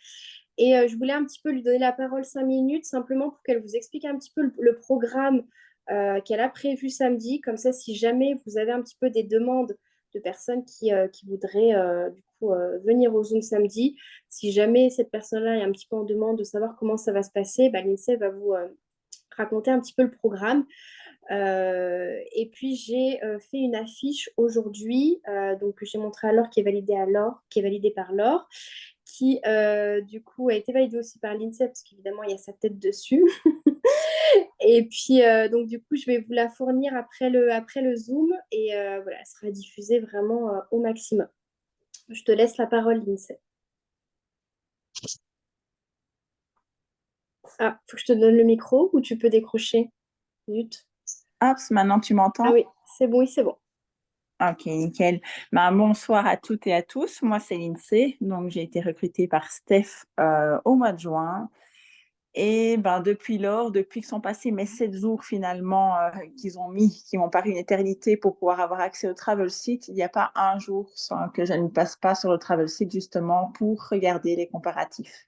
Et je voulais un petit peu lui donner la parole 5 minutes simplement pour qu'elle vous explique un petit peu le programme qu'elle a prévu samedi. Comme ça, si jamais vous avez un petit peu des demandes de personnes qui voudraient du coup venir au Zoom samedi, si jamais cette personne-là est un petit peu en demande de savoir comment ça va se passer, bah, l'INSEE va vous raconter un petit peu le programme. Et puis j'ai fait une affiche aujourd'hui, donc que j'ai montré à Laure, qui est validée par Laure, qui du coup a été validée aussi par l'INSEE, parce qu'évidemment il y a sa tête dessus. Et puis donc du coup je vais vous la fournir après le Zoom et voilà, elle sera diffusée vraiment au maximum. Je te laisse la parole, l'INSEE. Ah, faut que je te donne le micro ou tu peux décrocher? Zut. Hop, maintenant tu Ah m'entends? oui, c'est bon, oui, c'est bon. Ok, nickel. Ben, bonsoir à toutes et à tous. Moi, c'est l'INSEE. Donc, j'ai été recrutée par Steph au mois de juin. Et ben, depuis lors, depuis que sont passés mes 7 jours finalement qui m'ont paru une éternité pour pouvoir avoir accès au Travel Site, il n'y a pas un jour sans que je ne passe pas sur le Travel Site justement pour regarder les comparatifs.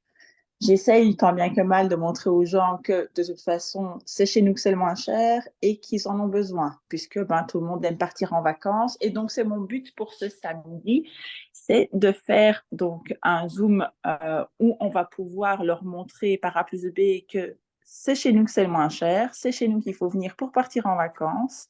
J'essaye tant bien que mal de montrer aux gens que de toute façon, c'est chez nous que c'est le moins cher et qu'ils en ont besoin, puisque ben, tout le monde aime partir en vacances. Et donc, c'est mon but pour ce samedi, c'est de faire donc un Zoom où on va pouvoir leur montrer par A plus B que c'est chez nous que c'est le moins cher, c'est chez nous qu'il faut venir pour partir en vacances.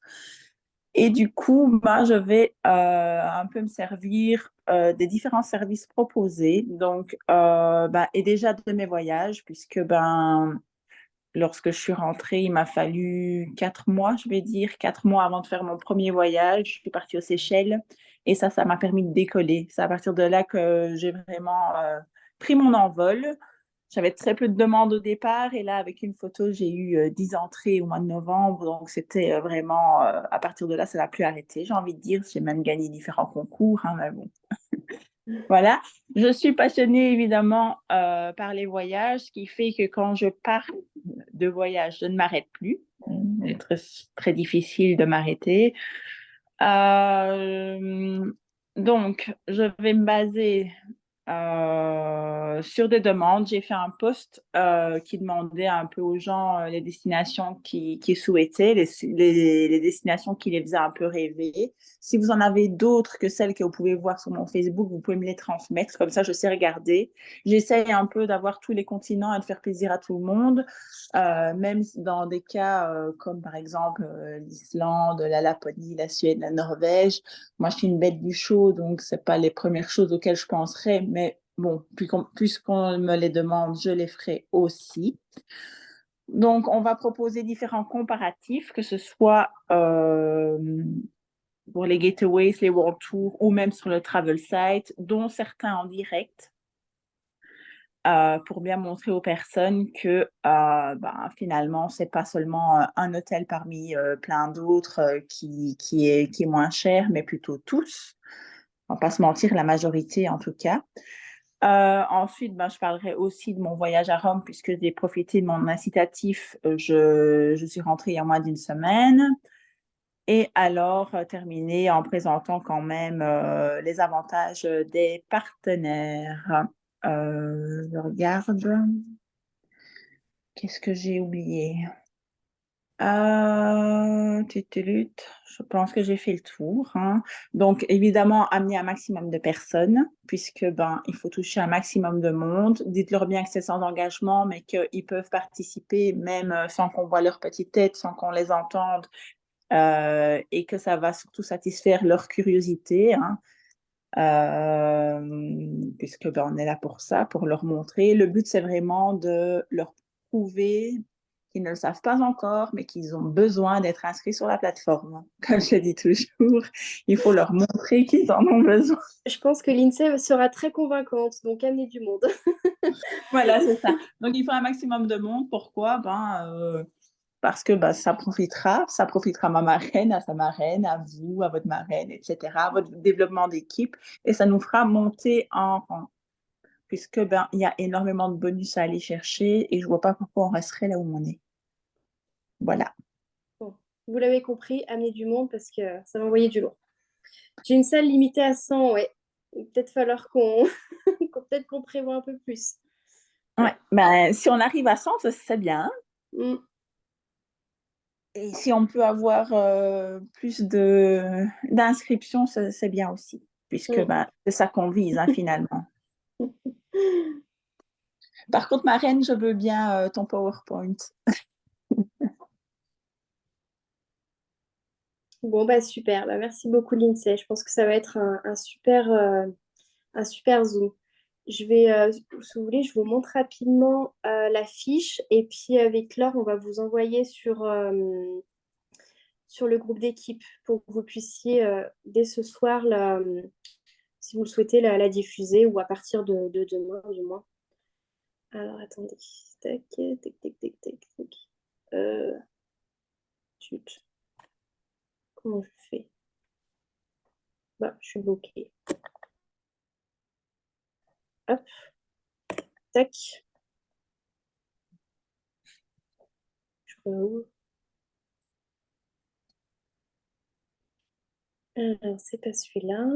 Et du coup, ben, je vais un peu me servir des différents services proposés. Donc, ben, et déjà de mes voyages, puisque ben, lorsque je suis rentrée, il m'a fallu 4 mois, je vais dire, 4 mois avant de faire mon premier voyage. Je suis partie aux Seychelles et ça m'a permis de décoller. C'est à partir de là que j'ai vraiment pris mon envol. J'avais très peu de demandes au départ et là, avec une photo, j'ai eu 10 entrées au mois de novembre. Donc, c'était vraiment, à partir de là, ça n'a plus arrêté. J'ai envie de dire, j'ai même gagné différents concours, hein, mais bon. Voilà. Je suis passionnée évidemment par les voyages, ce qui fait que quand je pars de voyage, je ne m'arrête plus. C'est très, très difficile de m'arrêter. Euh, donc, je vais me baser sur des demandes. J'ai fait un post qui demandait un peu aux gens les destinations qui souhaitaient, les destinations qui les faisaient un peu rêver. Si vous en avez d'autres que celles que vous pouvez voir sur mon Facebook, vous pouvez me les transmettre. Comme ça, je sais regarder. J'essaye un peu d'avoir tous les continents et de faire plaisir à tout le monde, même dans des cas comme par exemple l'Islande, la Laponie, la Suède, la Norvège. Moi, je suis une bête du show, donc c'est pas les premières choses auxquelles je penserais, mais bon, puisqu'on me les demande, je les ferai aussi. Donc, on va proposer différents comparatifs, que ce soit pour les gateways, les world tours ou même sur le travel site, dont certains en direct, pour bien montrer aux personnes que ben, finalement, c'est pas seulement un hôtel parmi plein d'autres qui est moins cher, mais plutôt tous. On va pas se mentir, la majorité en tout cas. Ensuite, ben, je parlerai aussi de mon voyage à Rome puisque j'ai profité de mon incitatif. Je suis rentrée il y a moins d'une semaine. Et alors, terminer en présentant quand même les avantages des partenaires. Je regarde. Qu'est-ce que j'ai oublié? Je pense que j'ai fait le tour, hein. Donc, évidemment, amener un maximum de personnes, puisque ben, il faut toucher un maximum de monde. Dites-leur bien que c'est sans engagement, mais qu'ils peuvent participer même sans qu'on voit leur petite tête, sans qu'on les entende, et que ça va surtout satisfaire leur curiosité, hein. Puisque ben, on est là pour ça, pour leur montrer. Le but, c'est vraiment de leur prouver qu'ils ne le savent pas encore, mais qu'ils ont besoin d'être inscrits sur la plateforme. Comme je le dis toujours, il faut leur montrer qu'ils en ont besoin. Je pense que l'INSEE sera très convaincante, donc amenez du monde. Voilà, c'est ça. Donc, il faut un maximum de monde. Pourquoi? Parce que ben, ça profitera à ma marraine, à sa marraine, à vous, à votre marraine, etc., à votre développement d'équipe, et ça nous fera monter en rang, puisque ben, il y a énormément de bonus à aller chercher, et je vois pas pourquoi on resterait là où on est. Voilà. Bon, vous l'avez compris, amenez du monde parce que ça va envoyer du lourd. J'ai une salle limitée à 100, ouais. Il va peut-être falloir peut-être qu'on prévoit un peu plus. Ouais. Ben, si on arrive à 100, c'est bien. Mm. Et si on peut avoir plus d'inscriptions, c'est bien aussi, puisque Mm. ben, c'est ça qu'on vise hein, finalement. Par contre, marraine, je veux bien ton PowerPoint. Bon, bah super. Bah, merci beaucoup, Lindsay. Je pense que ça va être un super Zoom. Je vais, si vous voulez, je vous montre rapidement la fiche et puis avec Laure, on va vous envoyer sur le groupe d'équipe pour que vous puissiez, dès ce soir, si vous le souhaitez, la diffuser ou à partir de demain, du moins. Alors, attendez. Tac, tac, tac, tac, tac, tac. Euh, Zut. Comment je fais? Bah, je suis bloquée. Hop, tac. Je vois où? Alors, c'est pas celui-là.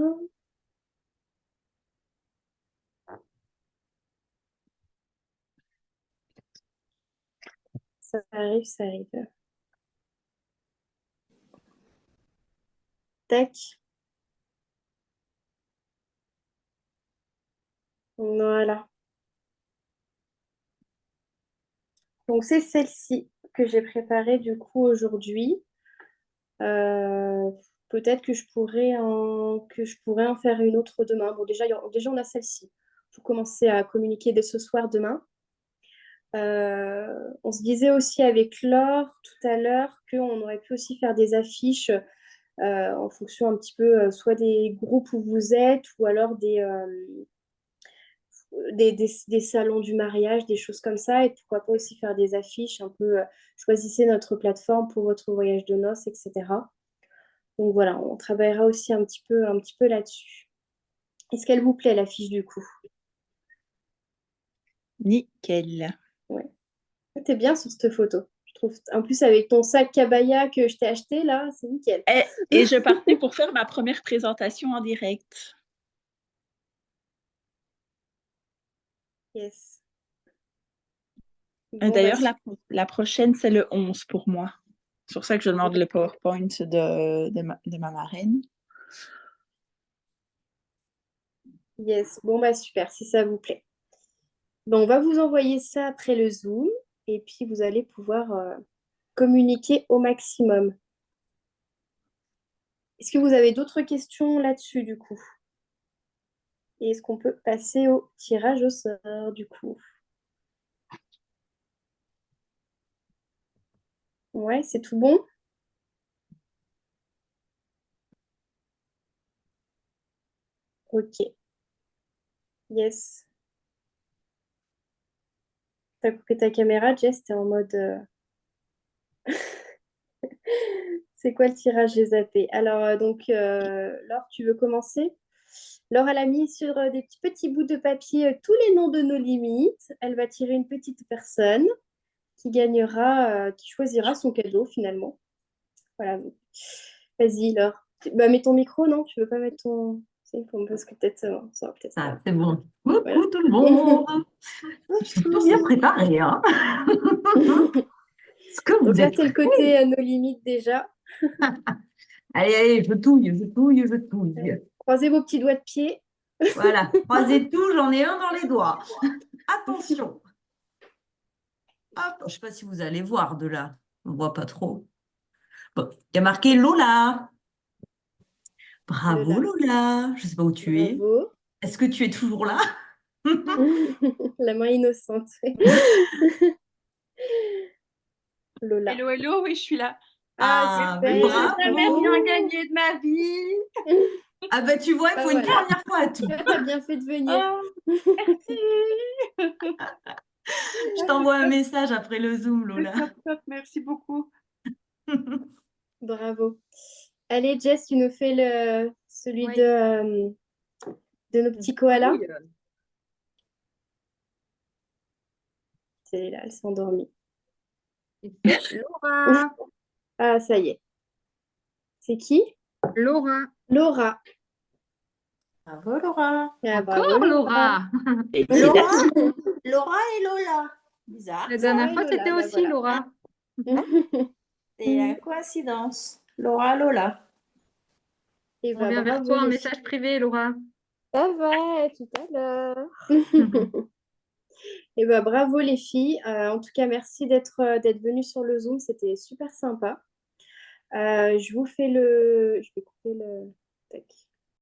ça arrive, ça arrive. Tac. Voilà. Donc, c'est celle-ci que j'ai préparée du coup aujourd'hui. Peut-être que je pourrais en faire une autre demain. Bon, déjà on a celle-ci. Il faut commencer à communiquer dès ce soir, demain. On se disait aussi avec Laure tout à l'heure qu'on aurait pu aussi faire des affiches en fonction un petit peu soit des groupes où vous êtes ou alors des salons du mariage, des choses comme ça. Et pourquoi pas aussi faire des affiches un peu, choisissez notre plateforme pour votre voyage de noces, etc. Donc voilà, on travaillera aussi un petit peu là-dessus. Est-ce qu'elle vous plaît, la fiche du coup? Nickel. Ouais. T'es bien sur cette photo. Je trouve. En plus, avec ton sac Cabaya que je t'ai acheté, là, c'est nickel. Et je partais pour faire ma première présentation en direct. Yes. Et Bon, d'ailleurs, bah, la prochaine, c'est le 11 pour moi. C'est pour ça que je demande le PowerPoint de ma marraine. yes. Bon, bah, super, si ça vous plaît. Bon, on va vous envoyer ça après le Zoom et puis vous allez pouvoir communiquer au maximum. Est-ce que vous avez d'autres questions là-dessus, du coup? Et est-ce qu'on peut passer au tirage au sort, du coup? Ouais, c'est tout bon? Ok. Yes. T'as coupé ta caméra, Jess, t'es en mode... C'est quoi le tirage? J'ai zappé. Alors, Laure, tu veux commencer? Laure, elle a mis sur des petits bouts de papier tous les noms de nos limites. Elle va tirer une petite personne qui gagnera, qui choisira son cadeau finalement. Voilà. Vas-y, Laure. Bah, mets ton micro, non? Tu veux pas mettre ton... Parce que peut-être ça va peut-être Ah, pas. c'est bon. Voilà. Coucou tout le monde. Ils sont plutôt bien préparés, hein. Ce que Donc vous là, êtes c'est le prêts. côté à nos limites déjà. Allez, allez, je touille, je touille, je touille. Croisez vos petits doigts de pied. Voilà, croisez tout, j'en ai un dans les doigts. Attention. Hop, je ne sais pas si vous allez voir de là. On ne voit pas trop. Bon, il y a marqué Lola. Bravo Lola. Je ne sais pas où tu es. Bravo. Est-ce que tu es toujours là? La main innocente. Lola. Hello, hello, oui, je suis là. Ah, mais super. Jamais bravo. rien gagné de ma vie. Ah bah tu vois, il Bah faut une voilà. première fois à tout. Tu as bien fait de venir. Oh, merci. Je t'envoie un message après le Zoom, Lola. Top, top, merci beaucoup. Bravo. Allez, Jess, tu nous fais celui Oui. de nos petits koalas. Oui, C'est là, elle s'est endormie. Laura. Ah, ça y est. C'est qui? Laura. Laura. Bravo, Laura. Ah, bravo, Encore Laura. Félicitations. Laura et Lola. Bizarre. La dernière fois, Lola, c'était bah aussi voilà. Laura. C'est la coïncidence. Laura, Lola. Et On bah, vient vers bravo toi en les message privé, Laura. Ça va, à tout à l'heure. Et bah, bravo les filles. En tout cas, merci d'être venues sur le Zoom. C'était super sympa. Je vous fais le... Je vais couper le... Tac.